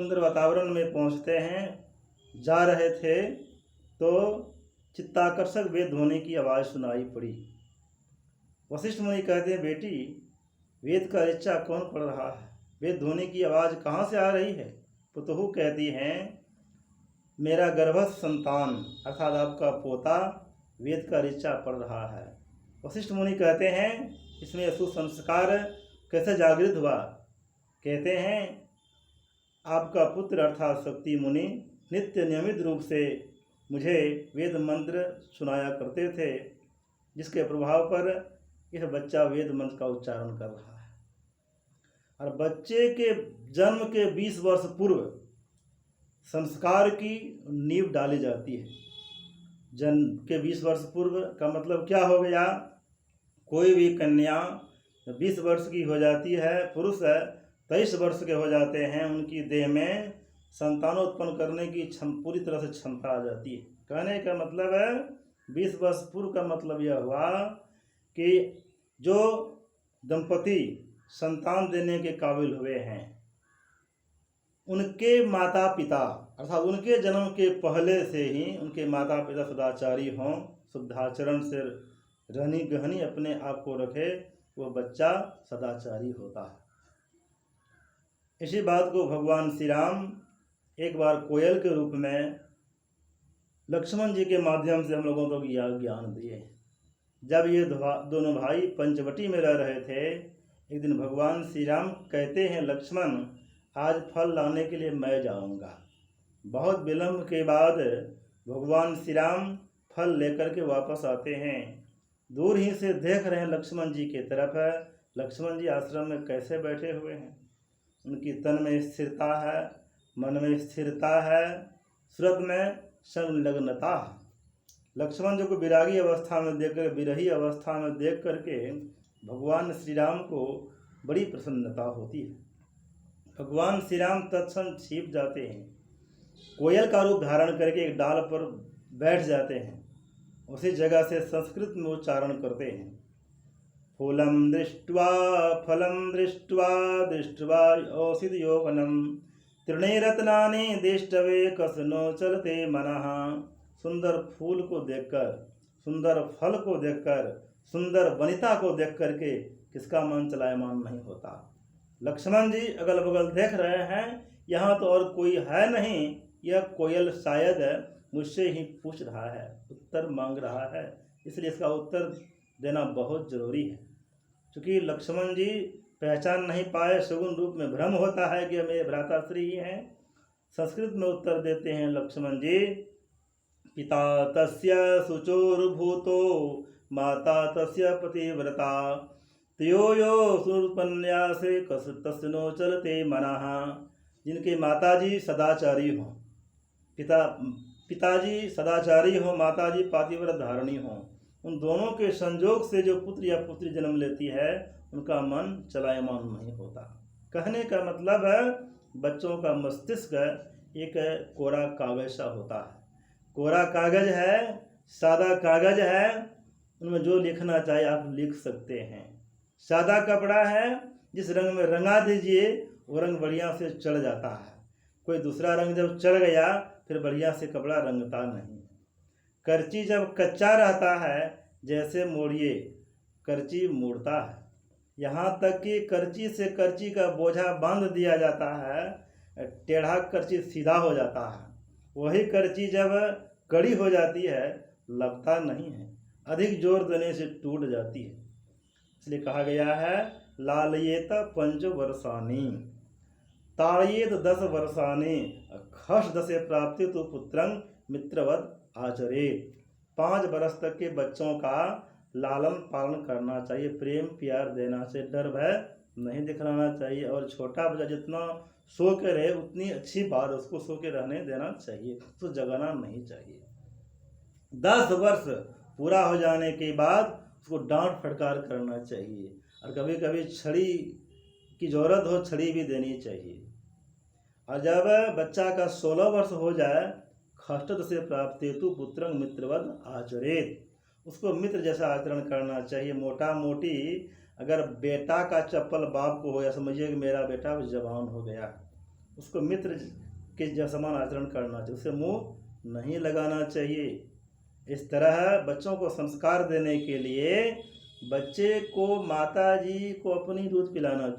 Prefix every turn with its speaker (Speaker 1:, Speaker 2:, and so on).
Speaker 1: सुंदर वातावरण में पहुंचते हैं, जा रहे थे तो चित्ताकर्षक वेद ध्वनि की आवाज़ सुनाई पड़ी। वशिष्ठ मुनि कहते हैं, बेटी वेद का ऋचा कौन पढ़ रहा है? वेद ध्वनि की आवाज़ कहाँ से आ रही है? पुतहु कहती हैं, मेरा गर्भस्थ संतान अर्थात आपका पोता वेद का ऋचा पढ़ रहा है। वशिष्ठ मुनि कहते हैं, इसमें सुसंस्कार कैसे जागृत हुआ? कहते हैं, आपका पुत्र अर्थात शक्ति मुनि नित्य नियमित रूप से मुझे वेद मंत्र सुनाया करते थे, जिसके प्रभाव पर यह बच्चा वेद मंत्र का उच्चारण कर रहा है। और बच्चे के जन्म के 20 वर्ष पूर्व संस्कार की नींव डाली जाती है। जन्म के 20 वर्ष पूर्व का मतलब क्या हो गया? कोई भी कन्या 20 वर्ष की हो जाती है, पुरुष 23 वर्ष के हो जाते हैं, उनकी देह में संतानोत्पन्न करने की पूरी तरह से क्षमता आ जाती है। कहने का मतलब है 20 वर्ष पूर्व का मतलब यह हुआ कि जो दंपति संतान देने के काबिल हुए हैं, उनके माता पिता अर्थात उनके जन्म के पहले से ही उनके माता पिता सदाचारी हों, शुद्धाचरण से रहनी गहनी अपने आप को रखे, वो बच्चा सदाचारी होता है। इसी बात को भगवान श्री राम एक बार कोयल के रूप में लक्ष्मण जी के माध्यम से हम लोगों को ज्ञान दिए। जब ये दोनों भाई पंचवटी में रह रहे थे, एक दिन भगवान श्री राम कहते हैं, लक्ष्मण आज फल लाने के लिए मैं जाऊंगा। बहुत विलंब के बाद भगवान श्री राम फल लेकर के वापस आते हैं। दूर ही से देख रहे हैं लक्ष्मण जी की तरफ। लक्ष्मण जी आश्रम में कैसे बैठे हुए हैं, उनकी तन में स्थिरता है, मन में स्थिरता है, श्रद्ध में संलग्नता है। लक्ष्मण जी को विरागी अवस्था में देखकर, विरही अवस्था में देख करके भगवान श्री राम को बड़ी प्रसन्नता होती है। भगवान श्री राम तत्क्षण छिप जाते हैं, कोयल का रूप धारण करके एक डाल पर बैठ जाते हैं। उसी जगह से संस्कृत में उच्चारण करते हैं, फूलम दृष्ट्वा फलम दृष्ट्वा दृष्ट्वा औषध यौवनम तृणे रत्नानि दिष्टवे कसनो चलते मनः। सुंदर फूल को देखकर, सुंदर फल को देखकर, सुंदर वनिता को देख करके किसका मन चलायमान नहीं होता? लक्ष्मण जी अगल बगल देख रहे हैं, यहाँ तो और कोई है नहीं, यह कोयल शायद मुझसे ही पूछ रहा है, उत्तर मांग रहा है, इसलिए इसका उत्तर देना बहुत जरूरी है। क्योंकि लक्ष्मण जी पहचान नहीं पाए, सगुण रूप में भ्रम होता है कि मेरे भ्राताश्री ही हैं। संस्कृत में उत्तर देते हैं लक्ष्मण जी, पिता तस्य शुचोर्भूतो माता तस्य पतिव्रता तयो यो सुपन्यासे कस तस्नो चलते मनः। जिनके माताजी सदाचारी हों, पिताजी सदाचारी हो, माताजी पातिव्रत धारणी हो, उन दोनों के संयोग से जो पुत्र या पुत्री जन्म लेती है, उनका मन चलायमान नहीं होता। कहने का मतलब है बच्चों का मस्तिष्क एक कोरा कागज सा होता है। कोरा कागज है, सादा कागज है, उनमें जो लिखना चाहिए आप लिख सकते हैं। सादा कपड़ा है, जिस रंग में रंगा दीजिए वो रंग बढ़िया से चढ़ जाता है। कोई दूसरा रंग जब चढ़ गया फिर बढ़िया से कपड़ा रंगता नहीं। करची जब कच्चा रहता है, जैसे मोड़िए करची मोड़ता है। यहाँ तक कि करची से करची का बोझा बांध दिया जाता है, टेढ़ा करची सीधा हो जाता है। वही करची जब कड़ी हो जाती है लगता नहीं है, अधिक जोर देने से टूट जाती है। इसलिए कहा गया है, लालयेत 5 वर्षाणि ताड़येत 10 वर्षाणि खश दशे प्राप्ति तो पुत्रं मित्रवत आचरेत। 5 वर्ष तक के बच्चों का लालन पालन करना चाहिए, प्रेम प्यार देना चाहिए, डर भय नहीं दिखलाना चाहिए। और छोटा बच्चा जितना सो के रहे उतनी अच्छी बात उसको सो के रहने देना चाहिए, उसको जगाना नहीं चाहिए। 10 वर्ष पूरा हो जाने के बाद उसको डांट फटकार करना चाहिए, और कभी कभी छड़ी की जरूरत हो छड़ी भी देनी चाहिए। और जब बच्चा का 16 वर्ष हो जाए, खष्टत से प्राप्त हेतु पुत्रं मित्रवत आचरेत, उसको मित्र जैसा आचरण करना चाहिए। मोटा मोटी अगर बेटा का चप्पल बाप को हो, या समझिए कि मेरा बेटा जवान हो गया, उसको मित्र के समान आचरण करना चाहिए, उसे मुंह नहीं लगाना चाहिए। इस तरह बच्चों को संस्कार देने के लिए बच्चे को माताजी को अपनी दूध पिलाना चाहिए।